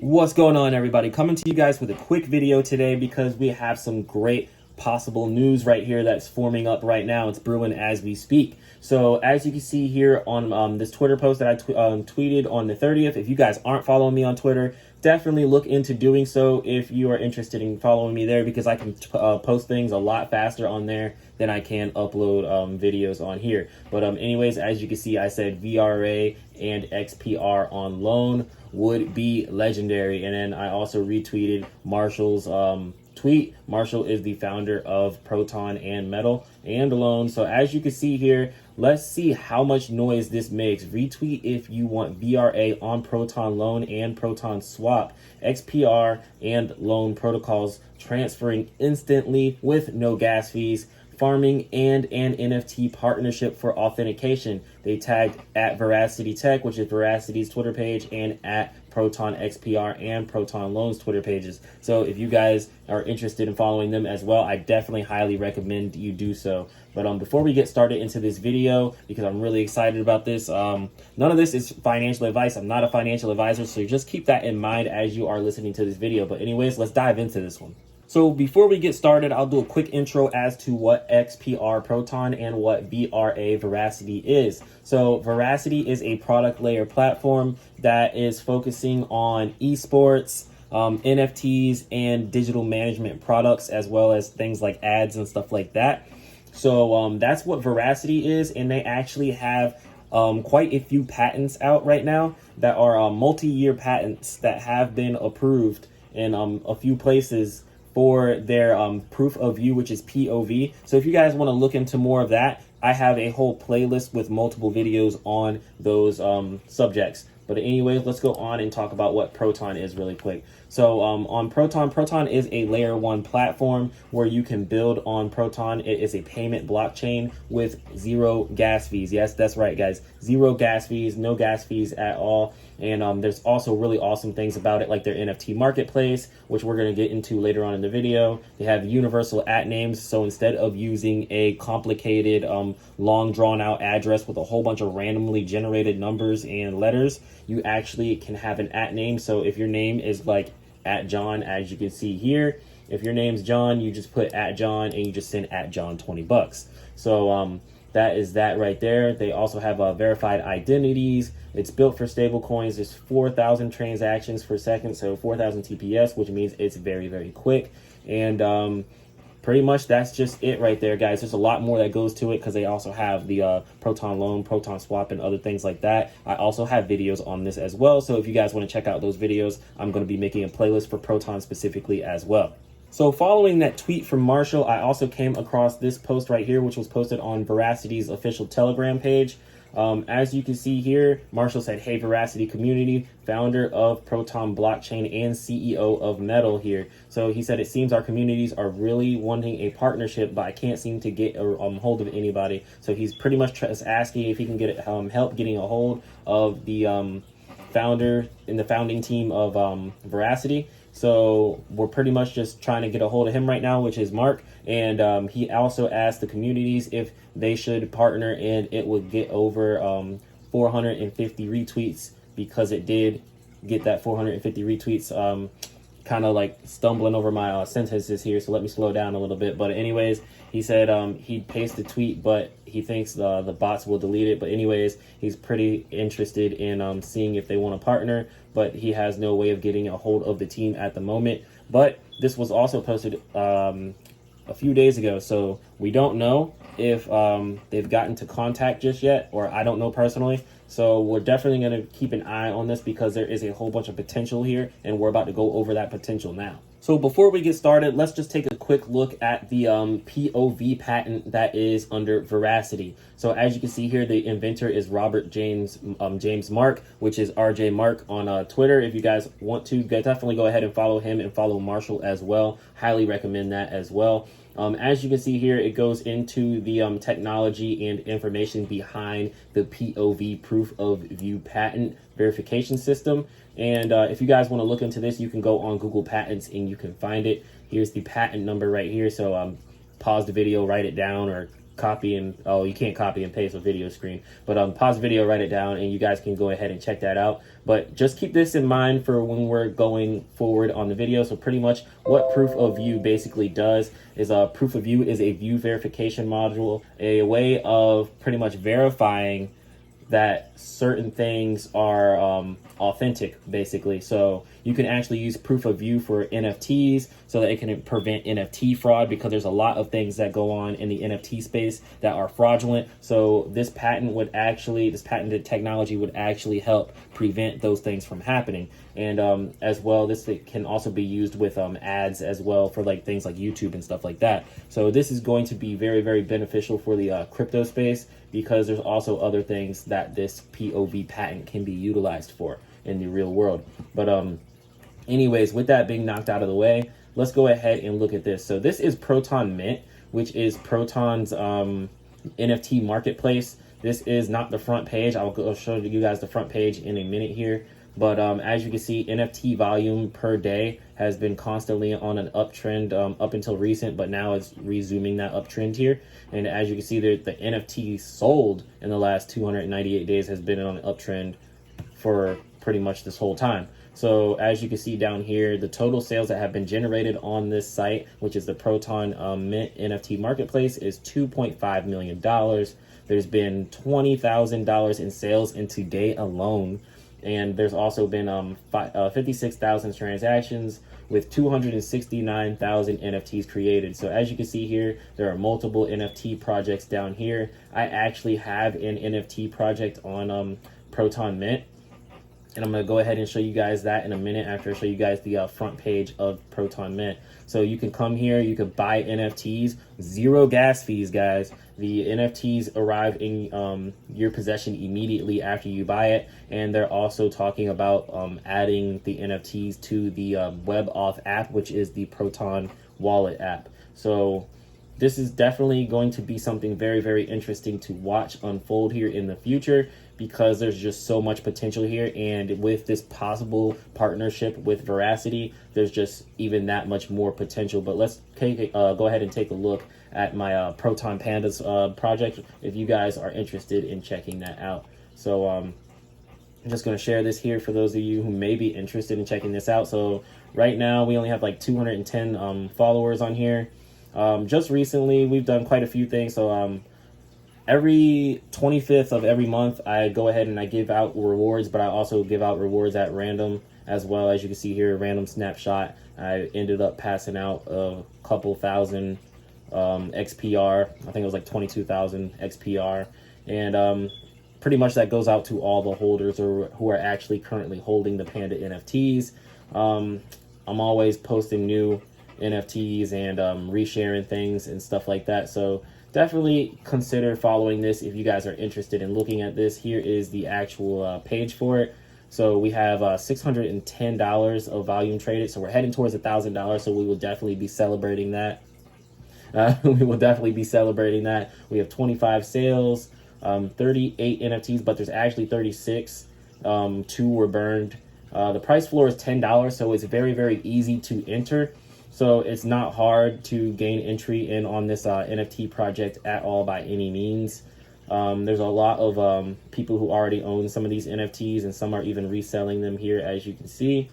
What's going on, everybody? Coming to you guys with a quick video today because we have some great possible news right here that's forming up right now. It's brewing as we speak. So as you can see here on this Twitter post that I tweeted on the 30th, if you guys aren't following me on Twitter, definitely look into doing so if you are interested in following me there, because I can post things a lot faster on there than I can upload videos on here. But anyways, as you can see, I said VRA and XPR on loan would be legendary. And then I also retweeted Marshall's tweet. Marshall is the founder of Proton and Metal and Loan. So as you can see here, let's see how much noise this makes. Retweet if you want VRA on Proton Loan and Proton Swap, XPR and Loan protocols transferring instantly with no gas fees, farming, and an NFT partnership for authentication. They tagged at Verasity Tech, which is Veracity's Twitter page, and at Proton XPR and Proton Loans Twitter pages. So if you guys are interested in following them as well, I definitely highly recommend you do so. But before we get started into this video, because I'm really excited about this, none of this is financial advice. I'm not a financial advisor, so just keep that in mind as you are listening to this video. But anyways, let's dive into this one. So before we get started, I'll do a quick intro as to what XPR Proton and what VRA Veracity is. So Veracity is a product layer platform that is focusing on esports, NFTs, and digital management products, as well as things like ads and stuff like that. So that's what Veracity is, and they actually have quite a few patents out right now that are multi-year patents that have been approved in a few places for their proof of view, which is PoV. So if you guys want to look into more of that, I have a whole playlist with multiple videos on those subjects. But anyways, let's go on and talk about what Proton is really quick. So on Proton is a layer 1 platform where you can build on Proton. It is a payment blockchain with zero gas fees. Yes, that's right, guys. Zero gas fees, no gas fees at all. And there's also really awesome things about it, like their NFT marketplace, which we're going to get into later on in the video. They have universal at names. So instead of using a complicated, long drawn out address with a whole bunch of randomly generated numbers and letters, you actually can have an at name. So if your name is like at John, as you can see here, if your name's John, you just put at John and you just send at John $20. So that is that right there. They also have verified identities. It's built for stable coins. There's 4,000 transactions per second, so 4,000 TPS, which means it's very, very quick. And pretty much that's just it right there, guys. There's a lot more that goes to it because they also have the Proton Loan, Proton Swap, and other things like that. I also have videos on this as well. So if you guys want to check out those videos, I'm going to be making a playlist for Proton specifically as well. So following that tweet from Marshall, I also came across this post right here, which was posted on Veracity's official Telegram page. As you can see here, Marshall said, "Hey, Veracity community, founder of Proton blockchain and CEO of Metal here." So he said, "It seems our communities are really wanting a partnership, but I can't seem to get a hold of anybody." So he's pretty much just asking if he can get help getting a hold of the founder in the founding team of Veracity. So we're pretty much just trying to get a hold of him right now, which is Mark. And he also asked the communities if they should partner, and it would get over 450 retweets, because it did get that 450 retweets. Kind of like stumbling over my sentences here, so let me slow down a little bit. But anyways, he said he'd paste the tweet, but he thinks the bots will delete it. But anyways, he's pretty interested in seeing if they want to partner, but he has no way of getting a hold of the team at the moment. But this was also posted a few days ago, so we don't know if they've gotten to contact just yet, or I don't know personally. So we're definitely going to keep an eye on this, because there is a whole bunch of potential here, and we're about to go over that potential now. So before we get started, let's just take a quick look at the PoV patent that is under Veracity. So as you can see here, the inventor is Robert James Mark, which is RJ Mark on Twitter. If you guys want to, definitely go ahead and follow him, and follow Marshall as well. Highly recommend that as well. As you can see here, it goes into the technology and information behind the PoV proof of view patent verification system. And if you guys want to look into this, you can go on Google Patents and you can find it. Here's the patent number right here. So pause the video, write it down, or copy and, oh, you can't copy and paste a video screen, but pause the video, write it down, and you guys can go ahead and check that out. But just keep this in mind for when we're going forward on the video. So pretty much what proof of view basically does is proof of view is a view verification module, a way of pretty much verifying that certain things are authentic, basically. So you can actually use proof of view for NFTs so that it can prevent NFT fraud, because there's a lot of things that go on in the NFT space that are fraudulent. So this patented technology would actually help prevent those things from happening. And as well, this can also be used with ads as well for like things like YouTube and stuff like that. So this is going to be very, very beneficial for the crypto space, because there's also other things that this PoV patent can be utilized for in the real world. But anyways, with that being knocked out of the way, let's go ahead and look at this. So this is ProtonMint, which is Proton's NFT marketplace. This is not the front page. I'll show you guys the front page in a minute here. But as you can see, NFT volume per day has been constantly on an uptrend up until recent, but now it's resuming that uptrend here. And as you can see, the NFT sold in the last 298 days has been on an uptrend for pretty much this whole time. So as you can see down here, the total sales that have been generated on this site, which is the Proton Mint NFT marketplace, is $2.5 million. There's been $20,000 in sales in today alone. And there's also been 56,000 transactions with 269,000 NFTs created. So as you can see here, there are multiple NFT projects down here. I actually have an NFT project on ProtonMint, and I'm going to go ahead and show you guys that in a minute after I show you guys the front page of ProtonMint. So you can come here, you can buy NFTs, zero gas fees, guys. The NFTs arrive in your possession immediately after you buy it, and they're also talking about adding the NFTs to the WebAuth app, which is the Proton Wallet app. So this is definitely going to be something very, very interesting to watch unfold here in the future, because there's just so much potential here. And with this possible partnership with Verasity, there's just even that much more potential. But let's go ahead and take a look at my Proton Pandas project if you guys are interested in checking that out. So I'm just going to share this here for those of you who may be interested in checking this out. So right now we only have like 210 followers on here. Just recently we've done quite a few things. So every 25th of every month I go ahead and I give out rewards, but I also give out rewards at random as well. As you can see here, random snapshot, I ended up passing out a couple thousand XPR. I think it was like 22,000 XPR, and pretty much that goes out to all the holders who are actually currently holding the Panda NFTs. I'm always posting new NFTs and resharing things and stuff like that. So definitely consider following this if you guys are interested in looking at this. Here is the actual page for it. So we have $610 of volume traded. So we're heading towards $1,000. So we will definitely be celebrating that. We will definitely be celebrating that. We have 25 sales, 38 NFTs, but there's actually 36. 2 were burned. The price floor is $10, so it's very, very easy to enter. So it's not hard to gain entry in on this NFT project at all by any means. There's a lot of people who already own some of these NFTs, and some are even reselling them here, as you can see.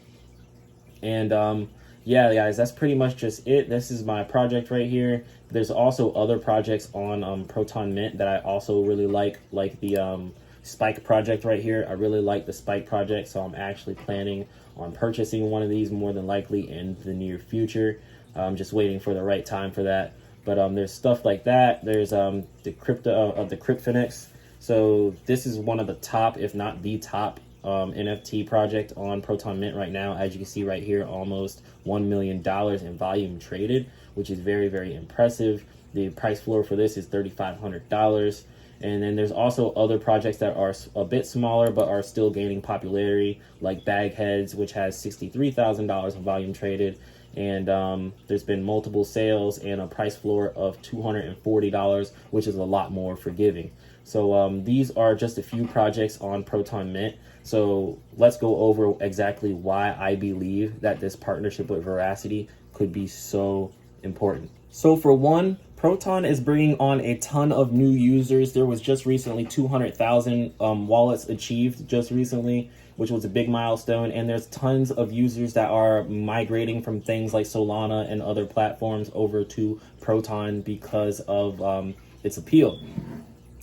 And yeah, guys, that's pretty much just it. This is my project right here. There's also other projects on ProtonMint that I also really like the Spike project right here. I really like the Spike project, so I'm actually planning on purchasing one of these more than likely in the near future. I'm just waiting for the right time for that. But there's stuff like that. There's the crypto of the Cryptfinex. So this is one of the top, if not the top, NFT project on ProtonMint right now. As you can see right here, almost $1 million in volume traded, which is very, very impressive. The price floor for this is $3,500. And then there's also other projects that are a bit smaller but are still gaining popularity, like Bagheads, which has $63,000 in volume traded. And there's been multiple sales and a price floor of $240, which is a lot more forgiving. So these are just a few projects on ProtonMint. So let's go over exactly why I believe that this partnership with Verasity could be so important. So for one, Proton is bringing on a ton of new users. There was just recently 200,000 wallets achieved just recently, which was a big milestone. And there's tons of users that are migrating from things like Solana and other platforms over to Proton because of its appeal.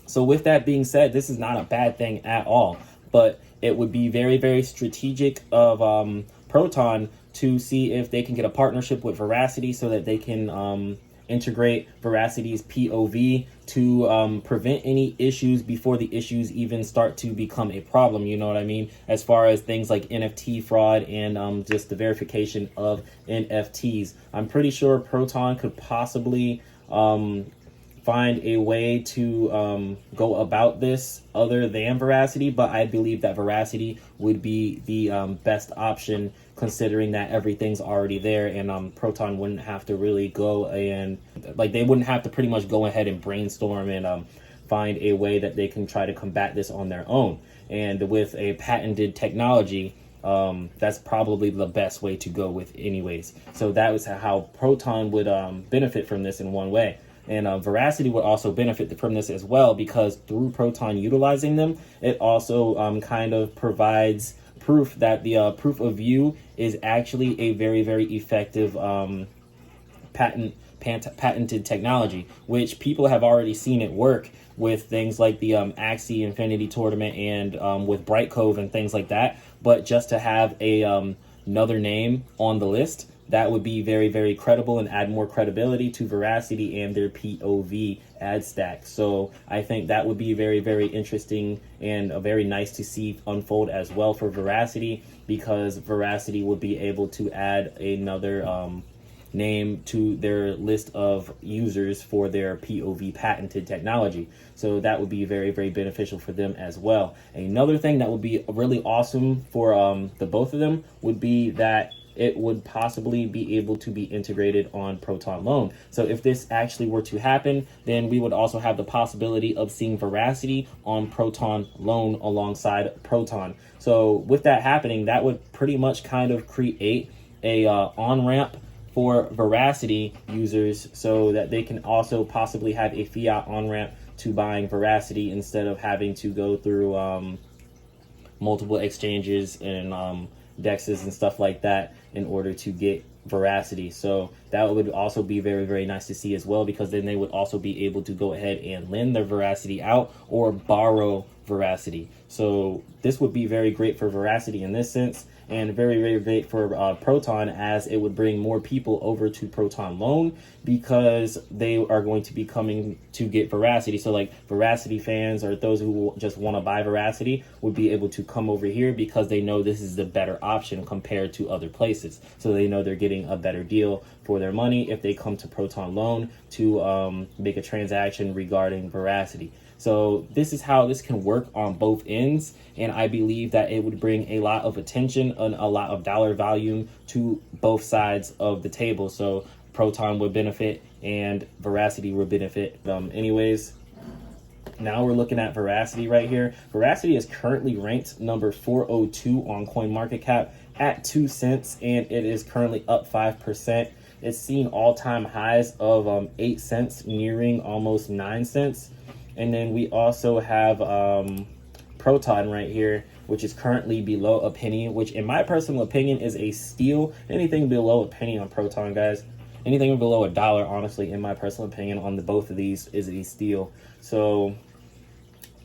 So with that being said, this is not a bad thing at all, but it would be very, very strategic of Proton to see if they can get a partnership with Verasity so that they can integrate Veracity's PoV to prevent any issues before the issues even start to become a problem, you know what I mean? As far as things like NFT fraud and just the verification of NFTs. I'm pretty sure Proton could possibly find a way to go about this other than Verasity, but I believe that Verasity would be the best option, considering that everything's already there, and Proton wouldn't have to really go and they wouldn't have to pretty much go ahead and brainstorm and find a way that they can try to combat this on their own. And with a patented technology, that's probably the best way to go with anyways. So that was how Proton would benefit from this in one way. And Verasity would also benefit from this as well, because through Proton utilizing them, it also kind of provides proof that the proof of view is actually a very, very effective patented technology, which people have already seen it work with things like the Axie Infinity Tournament and with Brightcove and things like that. But just to have a another name on the list, that would be very, very credible and add more credibility to Verasity and their PoV ad stack. So I think that would be very, very interesting and very nice to see unfold as well for Verasity, because Verasity would be able to add another name to their list of users for their PoV patented technology. So that would be very, very beneficial for them as well. Another thing that would be really awesome for the both of them would be that it would possibly be able to be integrated on Proton Loan. So if this actually were to happen, then we would also have the possibility of seeing Verasity on Proton Loan alongside Proton. So with that happening, that would pretty much kind of create a on-ramp for Verasity users so that they can also possibly have a fiat on-ramp to buying Verasity instead of having to go through multiple exchanges and dexes and stuff like that in order to get Verasity. So that would also be very, very nice to see as well, because then they would also be able to go ahead and lend their Verasity out or borrow Verasity. So this would be very great for Verasity in this sense, and very, very great for Proton, as it would bring more people over to Proton Loan, because they are going to be coming to get Verasity. So like Verasity fans or those who just want to buy Verasity would be able to come over here because they know this is the better option compared to other places. So they know they're getting a better deal for their money if they come to Proton Loan to make a transaction regarding Verasity. So this is how this can work on both ends, and I believe that it would bring a lot of attention and a lot of dollar volume to both sides of the table. So Proton would benefit and Verasity would benefit. Anyways, now we're looking at Verasity right here. Verasity is currently ranked number 402 on CoinMarketCap at 2 cents, and it is currently up 5%. It's seen all-time highs of 8 cents, nearing almost 9 cents. And then we also have Proton right here, which is currently below a penny, which in my personal opinion is a steal. Anything below a penny on Proton, guys, anything below $1, honestly, in my personal opinion, on the both of these is a steal. So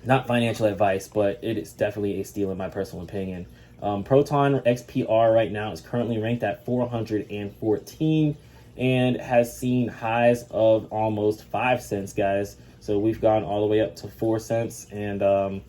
not financial advice, but it is definitely a steal in my personal opinion. Proton XPR right now is currently ranked at 414 and has seen highs of almost 5 cents, guys. So we've gone all the way up to 4 cents, and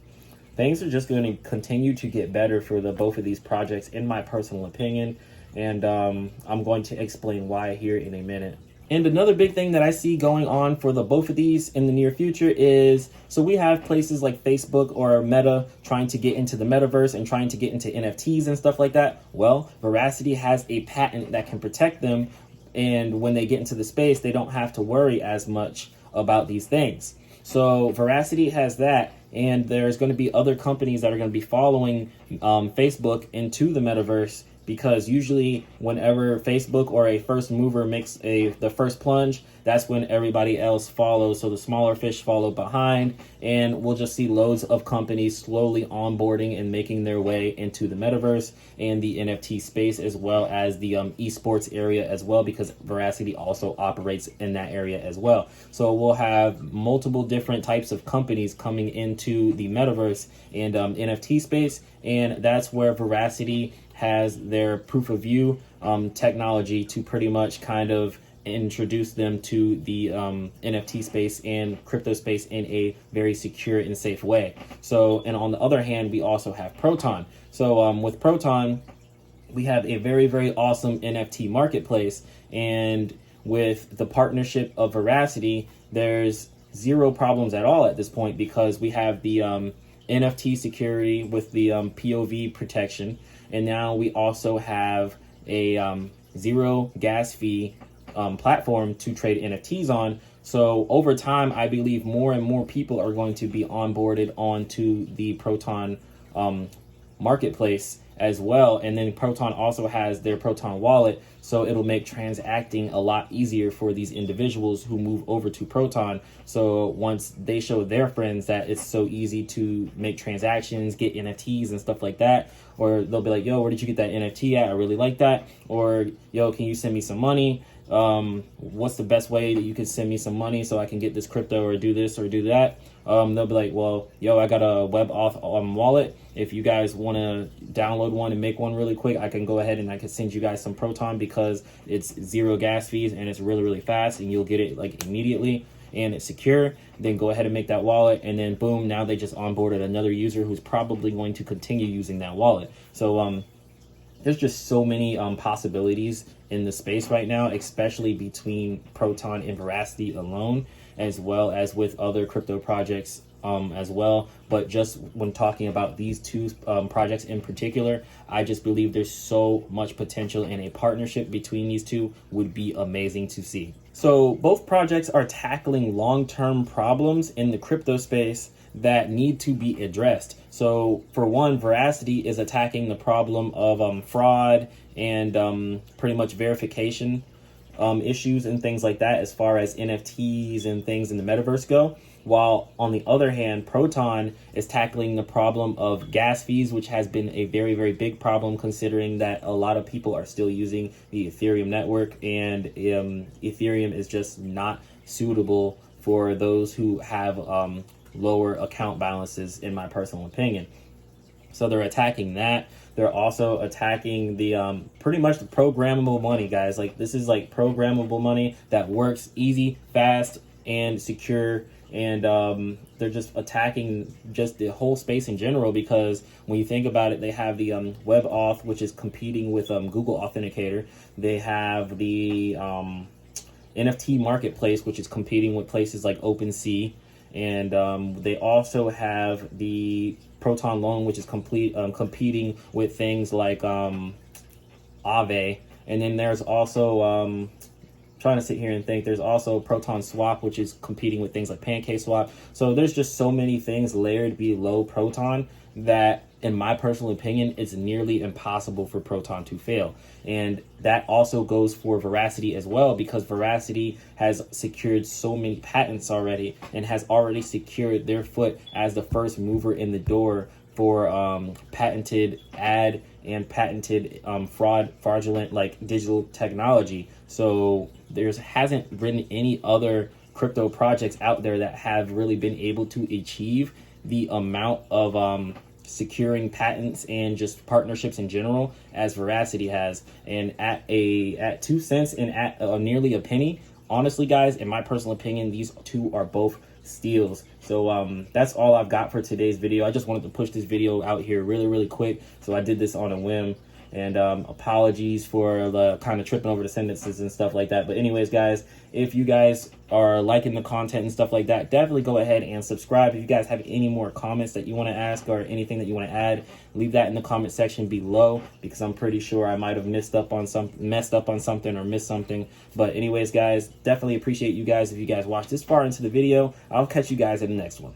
things are just going to continue to get better for the both of these projects, in my personal opinion. And I'm going to explain why here in a minute. And another big thing that I see going on for the both of these in the near future is, so we have places like Facebook or Meta trying to get into the metaverse and trying to get into NFTs and stuff like that. Well, Verasity has a patent that can protect them, and when they get into the space, they don't have to worry as much about these things. So Verasity has that, and there's going to be other companies that are going to be following Facebook into the metaverse because usually whenever Facebook or a first mover makes the first plunge, that's when everybody else follows. So the smaller fish follow behind, and we'll just see loads of companies slowly onboarding and making their way into the metaverse and the NFT space, as well as the esports area as well, because Verasity also operates in that area as well. So we'll have multiple different types of companies coming into the metaverse and NFT space, and that's where Verasity has their proof of view technology to pretty much kind of introduce them to the NFT space and crypto space in a very secure and safe way. So, and on the other hand, we also have Proton. So with Proton, we have a very, very awesome NFT marketplace, and with the partnership of Verasity, there's zero problems at all at this point, because we have the NFT security with the PoV protection, and now we also have a zero gas fee platform to trade NFTs on. So over time, I believe more and more people are going to be onboarded onto the Proton marketplace as well. And then Proton also has their Proton wallet, so it'll make transacting a lot easier for these individuals who move over to Proton. So once they show their friends that it's so easy to make transactions, get NFTs and stuff like that, or they'll be like, yo, where did you get that NFT at? I really like that. Or, yo, can you send me some money? What's the best way that you could send me some money so I can get this crypto or do this or do that? They'll be like, well, yo, I got a web auth wallet. If you guys want to download one and make one really quick, I can go ahead and I can send you guys some Proton, because it's zero gas fees and it's really, really fast, and you'll get it like immediately and it's secure. Then go ahead and make that wallet, and then boom, now they just onboarded another user who's probably going to continue using that wallet. So there's just so many possibilities in the space right now, especially between Proton and Verasity alone, as well as with other crypto projects as well. But just when talking about these two projects in particular, I just believe there's so much potential, and a partnership between these two would be amazing to see. So both projects are tackling long-term problems in the crypto space that need to be addressed. So for one, Verasity is attacking the problem of fraud and pretty much verification issues and things like that, as far as NFTs and things in the metaverse go. While on the other hand, Proton is tackling the problem of gas fees, which has been a very, very big problem, considering that a lot of people are still using the Ethereum network, and Ethereum is just not suitable for those who have lower account balances, in my personal opinion. So they're attacking that. They're also attacking the pretty much the programmable money, guys. Like, this is like programmable money that works easy, fast, and secure. And they're just attacking just the whole space in general, because when you think about it, they have the web auth, which is competing with Google Authenticator. They have the NFT marketplace, which is competing with places like OpenSea. And they also have the Proton loan, which is competing with things like Aave. And then there's also trying to sit here and think, there's also Proton Swap, which is competing with things like PancakeSwap. So there's just so many things layered below Proton that, in my personal opinion, it's nearly impossible for Proton to fail. And that also goes for Verasity as well, because Verasity has secured so many patents already, and has already secured their foot as the first mover in the door for patented ad and patented fraudulent like digital technology. So there hasn't been any other crypto projects out there that have really been able to achieve the amount of securing patents and just partnerships in general as Verasity has. And at 2 cents and at nearly a penny, honestly, guys, in my personal opinion, these two are both steals. So that's all I've got for today's video. I just wanted to push this video out here really, really quick. So I did this on a whim. And apologies for the kind of tripping over the sentences and stuff like that. But anyways, guys, if you guys are liking the content and stuff like that, definitely go ahead and subscribe. If you guys have any more comments that you want to ask or anything that you want to add, leave that in the comment section below, because I'm pretty sure I might have messed up on something or missed something. But anyways, guys, definitely appreciate you guys if you guys watched this far into the video. I'll catch you guys in the next one.